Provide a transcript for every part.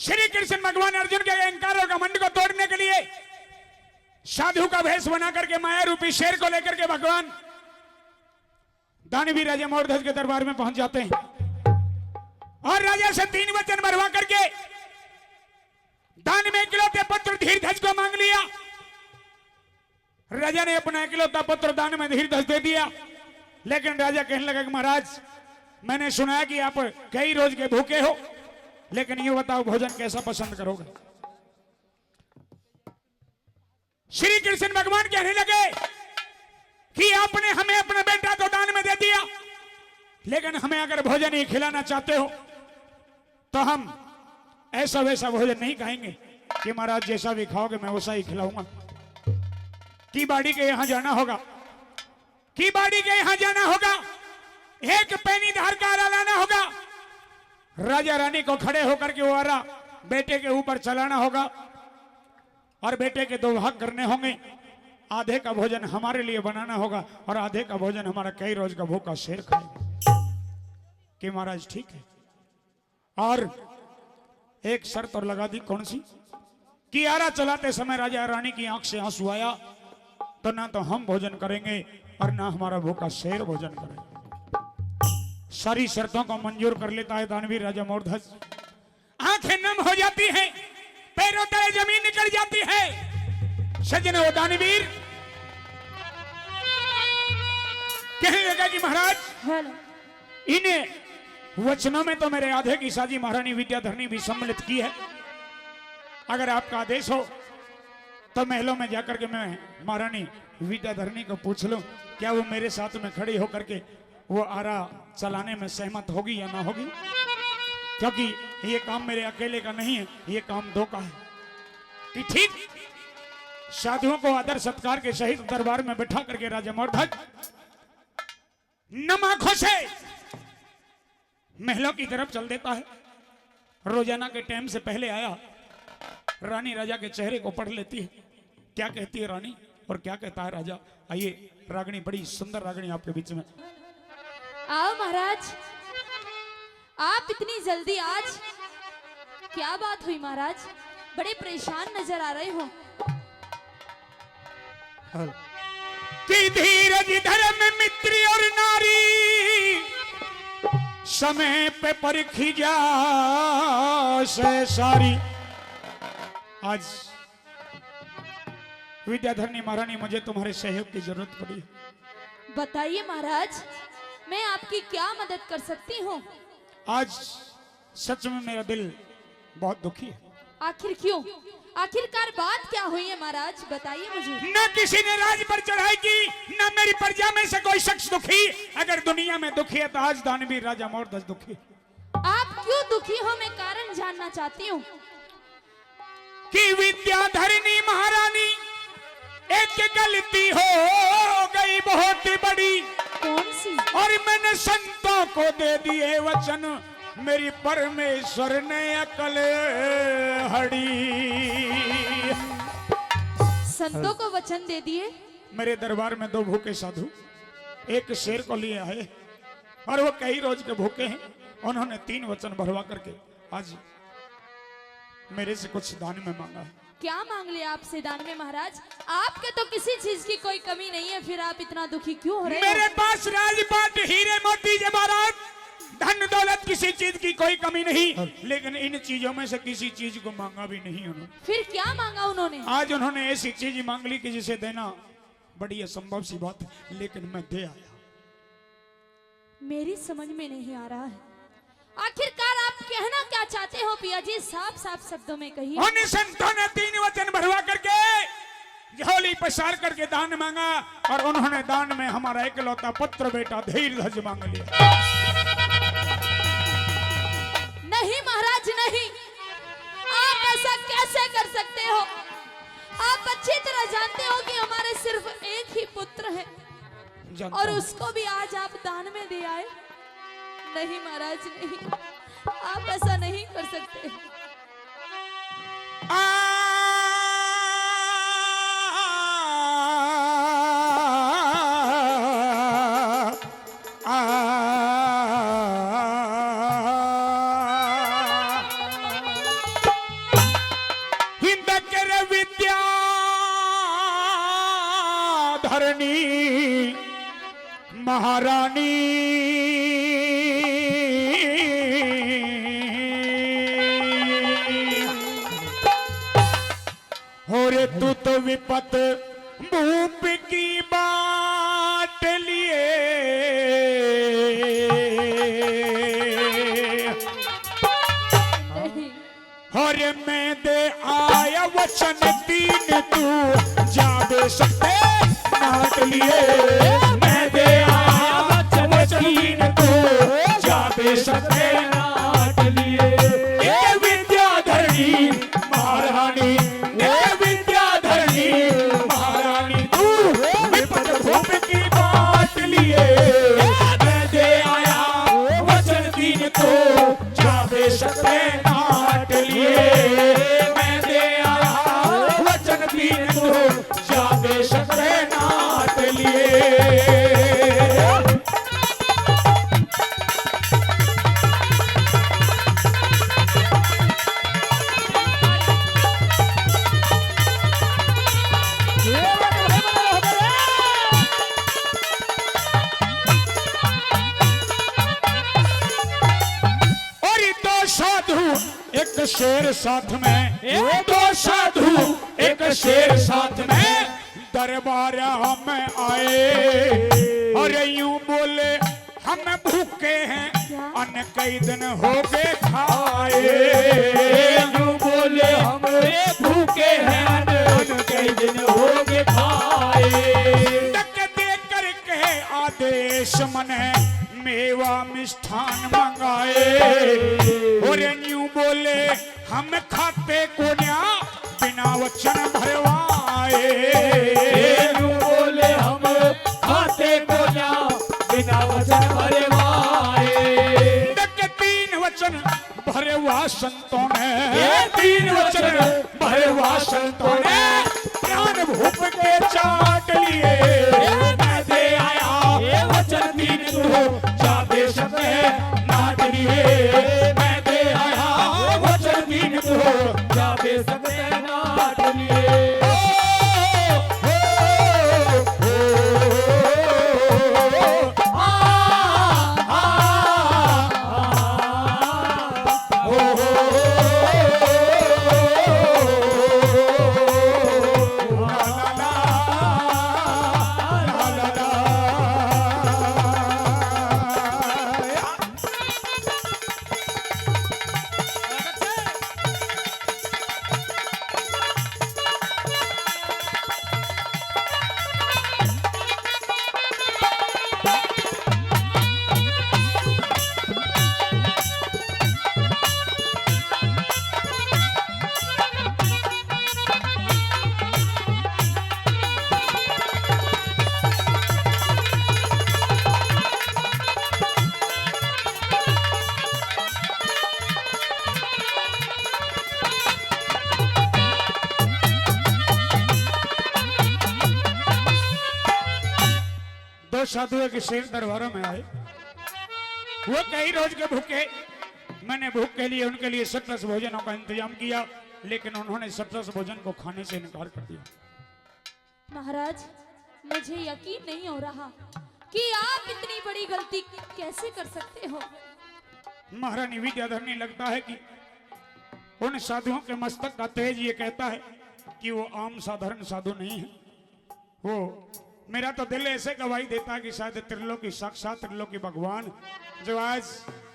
श्री कृष्ण भगवान अर्जुन के अहंकार और घमंड को तोड़ने के लिए साधु का भेष बना करके माया रूपी शेर को लेकर के भगवान दानवीर राजा मौर्धज के दरबार में पहुंच जाते हैं और राजा से 3 वचन भरवा करके दान में इकलौते पुत्र धीरधज को मांग लिया। राजा ने अपना इकलौता पुत्र दान में धीरधज दे दिया, लेकिन राजा कहने लगा कि महाराज मैंने सुना है कि आप कई रोज के भूखे हो, लेकिन ये बताओ भोजन कैसा पसंद करोगे। श्री कृष्ण भगवान कहने लगे कि आपने हमें अपना बेटा तो दान में दे दिया, लेकिन हमें अगर भोजन ही खिलाना चाहते हो तो हम ऐसा वैसा भोजन नहीं खाएंगे कि महाराज जैसा भी खाओगे मैं वैसा ही खिलाऊंगा। की बाड़ी के यहां जाना होगा, की बाड़ी के यहां जाना होगा, एक पैनी धार का आरा लाना होगा, राजा रानी को खड़े होकर के वो आरा बेटे के ऊपर चलाना होगा और बेटे के 2 भाग करने होंगे। आधे का भोजन हमारे लिए बनाना होगा और आधे का भोजन हमारा कई रोज का भूखा शेर खाएगा। कि महाराज ठीक है। और एक शर्त और लगा दी, कौन सी? कि आरा चलाते समय राजा रानी की आंख से आंसू आया तो ना तो हम भोजन करेंगे और ना हमारा भूखा शेर भोजन करेगा। सारी शर्तों को मंजूर कर लेता है दानवीर राजा मौर्धज। आंखें नम हो जाती हैं, पैरों तले जमीन निकल जाती है। सजन वो दानवीर कहने लगा कि महाराज इन्हें वचनों में तो मेरे आधे की साजी महारानी विद्याधरणी भी सम्मिलित की है। अगर आपका आदेश हो तो महलों में जाकर के मैं महारानी विद्याधरणी को पूछ लूं क्या वो मेरे साथ में खड़ी होकर के वो आरा चलाने में सहमत होगी या ना होगी, क्योंकि ये काम मेरे अकेले का नहीं है, ये काम 2 का है। कि ठीक साधुओं को आदर सत्कार के सहित दरबार में बैठा करके राजा मौर्धज नम आंखों से महलों की तरफ चल देता है। रोजाना के टाइम से पहले आया, रानी राजा के चेहरे को पढ़ लेती है। क्या कहती है रानी और क्या कहता है राजा, आइए रागनी, बड़ी सुंदर रागनी आपके बीच में। आओ महाराज, आप इतनी जल्दी आज, क्या बात हुई महाराज? बड़े परेशान नजर आ रहे हो। कि धीरज धर्म मित्र और नारी समय पे परखी जा से सारी। आज विद्याधरणी महारानी मुझे तुम्हारे सहयोग की जरूरत पड़ी है। बताइए महाराज, मैं आपकी क्या मदद कर सकती हूँ? आज सच में मेरा दिल बहुत दुखी है। आखिर क्यों? आखिरकार बात क्या हुई है महाराज, बताइए मुझे। न किसी ने राज पर चढ़ाई की, न मेरी प्रजा में से कोई शख्स दुखी। अगर दुनिया में दुखी है तो आज दानवीर राजा मौर्धज दुखी। आप क्यों दुखी हो, मैं कारण जानना चाहती हूँ। कि विद्याधरणी महारानी एक गलती हो गई बहुत बड़ी। कौन सी? और मैंने संतों को दे दिए वचन, मेरी परमेश्वर ने अकल हड़ी। संतों को वचन दे दिए? मेरे दरबार में 2 भूखे साधु एक शेर को लिए आए और वो कई रोज के भूखे हैं। उन्होंने 3 वचन भरवा करके आज मेरे से कुछ दान में मांगा है। क्या मांग लिया आपसे दान में महाराज? आपके तो किसी चीज की कोई कमी नहीं है, फिर आप इतना दुखी क्यों हो रहे हो? मेरे पास राजपाट, हीरे मोती जवाहरात, धन दौलत, किसी चीज की कोई कमी नहीं, लेकिन इन चीजों में से किसी चीज को मांगा भी नहीं उन्होंने। फिर क्या मांगा उन्होंने? आज उन्होंने ऐसी चीज मांग ली कि जिसे देना बड़ी असंभव सी बात है, लेकिन मैं दे आया। मेरी समझ में नहीं आ रहा है, आखिरकार आप कहना क्या चाहते हो पिया जी? साफ साफ शब्दों में कहिए। उन संतों ने 3 वचन भरवा करके झोली पसार करके दान मांगा और उन्होंने दान में हमारा इकलौता पुत्र बेटा धीरधज मांग लिया। नहीं महाराज नहीं, आप ऐसा कैसे कर सकते हो? आप अच्छी तरह जानते हो कि हमारे सिर्फ एक ही पुत्र है और उसको भी आज आप दान में दे आए। नहीं महाराज नहीं, आप ऐसा नहीं कर सकते। तारनी महारानी और तू तो विपत भूप की बात लिए और मैं दे आया वचन तीन तू जाबे सकते नाट लिए मैं दे आया वचन तीन तू जाबे सकते नाट लिए ये विद्याधरी महारानी ये विद्याधरी महारानी तू विपद भूप की बात लिए मैं दे आया वचन तीन तू जाबे सकते नाट लिए मैं दे आया वचन तीन तू जाबे सकते नाट लिए एक शेर साथ में दो साधु एक शेर साथ में दरबार में आए और यूं बोले हम भूखे हैं अन्न कई दिन हो गए खाए यूं बोले हम भूखे हैं अन्न कई दिन हो गए खाए तक दे कर कहे आदेश मन मेवा मिष्ठान मंगाए और यूं बोले हम खाते को न्या बिना वचन भरवाए यूं बोले हम खाते को न्या बिना वचन भरवाए तीन वचन भरवा संतों ने तीन वचन भरवा संतों ने प्राण भूप के चाट लिए मैं दे आया वचन तीन तू जाबे सकते नाट लिए मैं दे आया वचन तीन तू जाबे सकते नाट लिए साधु के शेर दरबारों में आए वो कई रोज के भूखे मैंने भूख के लिए उनके लिए सत्रस भोजनों का इंतजाम किया लेकिन उन्होंने सत्रस भोजन को खाने से इनकार कर दिया। महाराज मुझे यकीन नहीं हो रहा कि आप इतनी बड़ी गलती कैसे कर सकते हो। महारानी विद्याधरनी लगता है कि उन साधुओं के मस्तक का तेज ये कहता है कि वो आम साधारण साधु नहीं है। वो मेरा तो दिल ऐसे गवाही देता है कि शायद त्रिलोकी साक्षात त्रिलोकी भगवान जो आज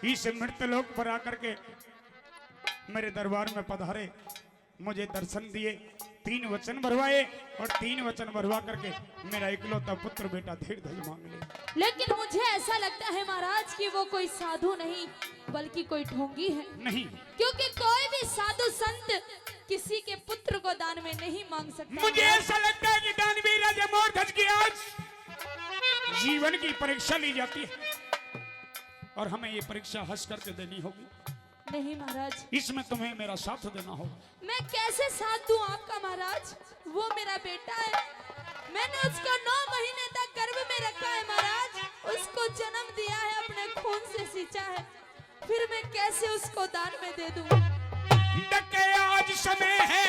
इस मृत्यलोक पर आकर के मेरे दरबार में पधारे मुझे दर्शन दिए तीन वचन भरवाए और तीन वचन भरवा करके मेरा इकलौता पुत्र बेटा धीर धीर मांग ले। लेकिन मुझे ऐसा लगता है महाराज कि वो कोई साधु नहीं बल्कि कोई ढोंगी है। नहीं, क्योंकि कोई भी साधु संत किसी के पुत्र को दान में नहीं मांग सकता। मुझे ऐसा लगता है कि दानवीर राजा मोरध्वज की आज जीवन की परीक्षा ली जाती है और हमें ये परीक्षा हंस करके देनी होगी। नहीं महाराज, इसमें तुम्हें मेरा साथ देना होगा। मैं कैसे साथ दूं आपका महाराज? वो मेरा बेटा है, मैंने उसको 9 महीने तक गर्भ में रखा है महाराज, उसको जन्म दिया है, अपने खून से सींचा है, फिर मैं कैसे उसको दान में दे दूं? डके आज समय है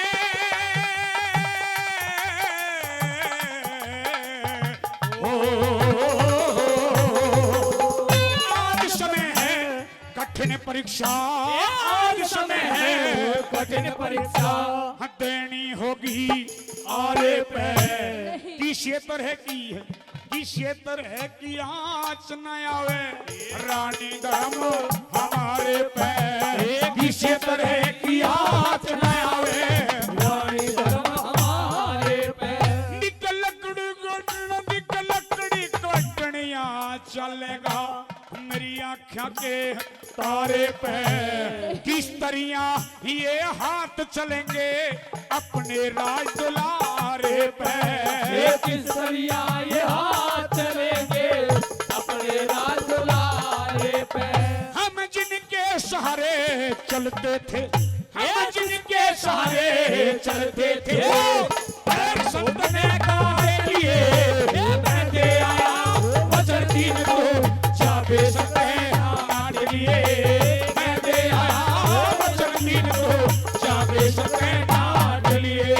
परीक्षा आज समय है कठिन परीक्षा देनी होगी आरे पे की क्षेत्र है की क्षेत्र है कि आँच न आवे रानी धर्म हमारे पे की क्षेत्र है कि आँच न आवे रानी धर्म हमारे पे लकड़ी कटनिया चलेगा मेरी आँखों के तारे पे किस तरह ये हाथ चलेंगे अपने राज दुलारे पे किस सरिया ये हाथ चलेंगे अपने राज दुलारे पे हम जिनके सहारे चलते थे हम जिनके सहारे चलते थे पैर संतने का लिए मैं दे आया वचन दीन को चाबे सकते नाट लिए मैं दे आया वचन दीन को चाबे सकते नाट लिए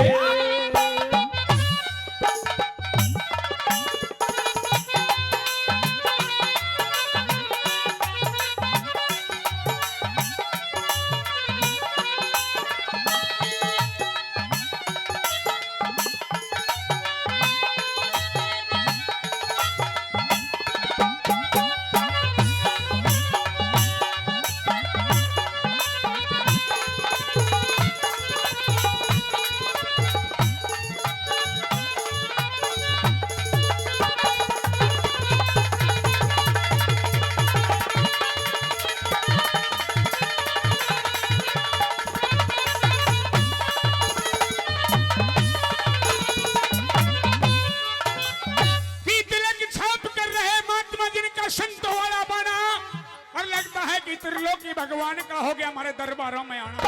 त्रिलोकी भगवान का हो गया हमारे दरबारों में आना।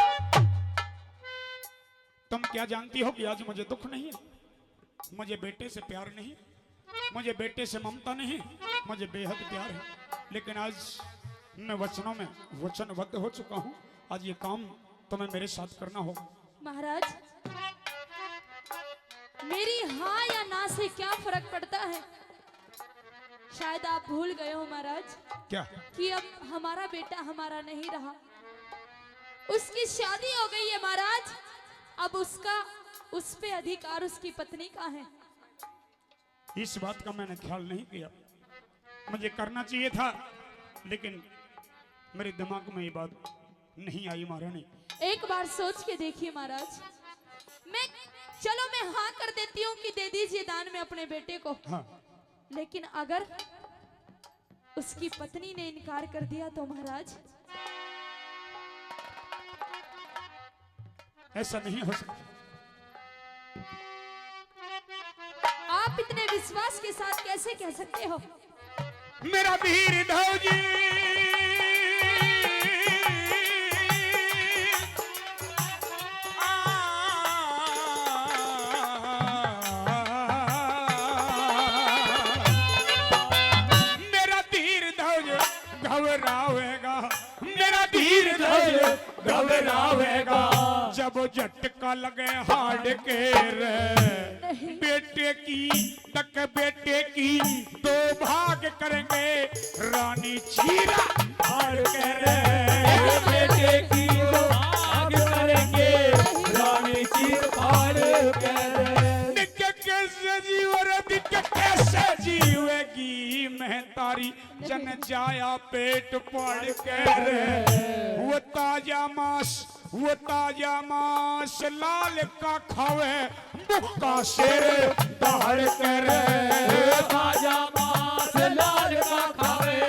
तुम क्या जानती हो कि आज मुझे दुख नहीं है, मुझे बेटे से प्यार नहीं, मुझे बेटे से ममता नहीं, मुझे बेहद प्यार है। लेकिन आज मैं वचनों में वचनबद्ध हो चुका हूँ। आज ये काम तुम्हें मेरे साथ करना होगा। महाराज, मेरी हाँ या ना से क्या फर्क पड़ता है? शायद आप भूल गए हो महाराज क्या कि अब हमारा बेटा हमारा नहीं रहा, उसकी शादी हो गई है महाराज। अब उस पे अधिकार उसकी पत्नी का है। इस बात का मैंने ख्याल नहीं किया, मुझे करना चाहिए था, लेकिन मेरे दिमाग में ये बात नहीं आई महारानी। एक बार सोच के देखिए महाराज, मैं हाँ कर देती हूँ कि दे दीजिए दान में अपने बेटे को। हाँ। लेकिन अगर उसकी पत्नी ने इनकार कर दिया तो महाराज? ऐसा नहीं हो सकता। आप इतने विश्वास के साथ कैसे कह सकते हो? मेरा वीर धौजी घबरावेगा जब झटका लगे हार्ड के रे। बेटे की दो भाग करेंगे रानी चीरा हार के रे। बेटे की दो भाग करेंगे रानी चीर फाड़ के रे। कैसे कैसे जीवेगी मैं तारी जन जाया पेट पड़ के रे। वो ताजा मांस लाल का खावे मुक्का शेर दहाड़ के रे। ताजा मांस लाल का खावे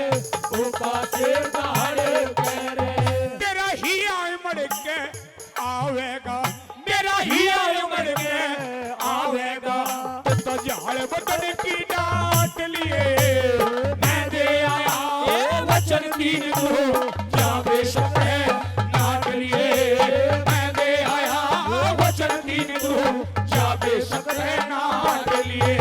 मुक्का शेर दहाड़ के रे। तेरा ही मड़ के आवेगा, मेरा ही मड़ के आवेगा तो झाड़ बदन की डांट लिए मैं दे आया वचन दीन को क्या बेशक है नाट लिए। मैं दे आया वचन दीन को क्या बेशक है नाट लिए।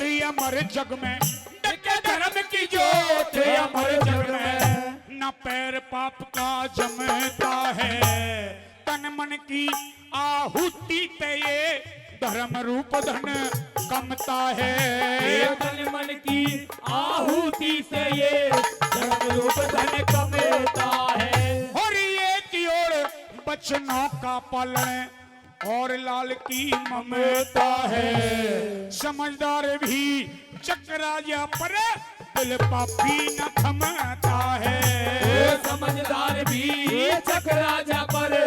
अमर जग में डके धर्म की ज्योत अमर जग में न पैर पाप का जमता है तन मन की आहुति ते ये धर्म रूप धन कमता है ये तन मन की आहुति से ये धर्म रूप धन कमता है और ये की ओर बचनों का पालन और लाल की ममता है समझदार भी चक्राजा पर दिल पापी न थमता है समझदार भी चक्राजा पर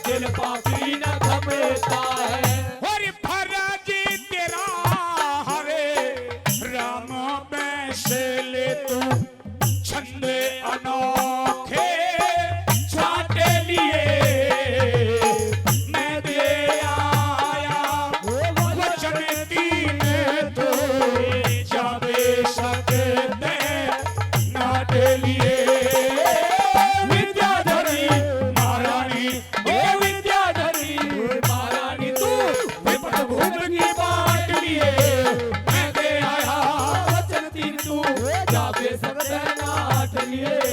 दिल पापी न थमता है और फराजी तेरा हरे राम बैसे ले तू छंद अनोखे छाटे लिए मैं दे आया वचन तीन तो जावे सकते नाटे लिए विद्याधरी महारानी ओ विद्याधरी महारानी तू विपद भूम की बाट लिए मैं दे आया वचन तीन तू जावे सत्य नाथ लिए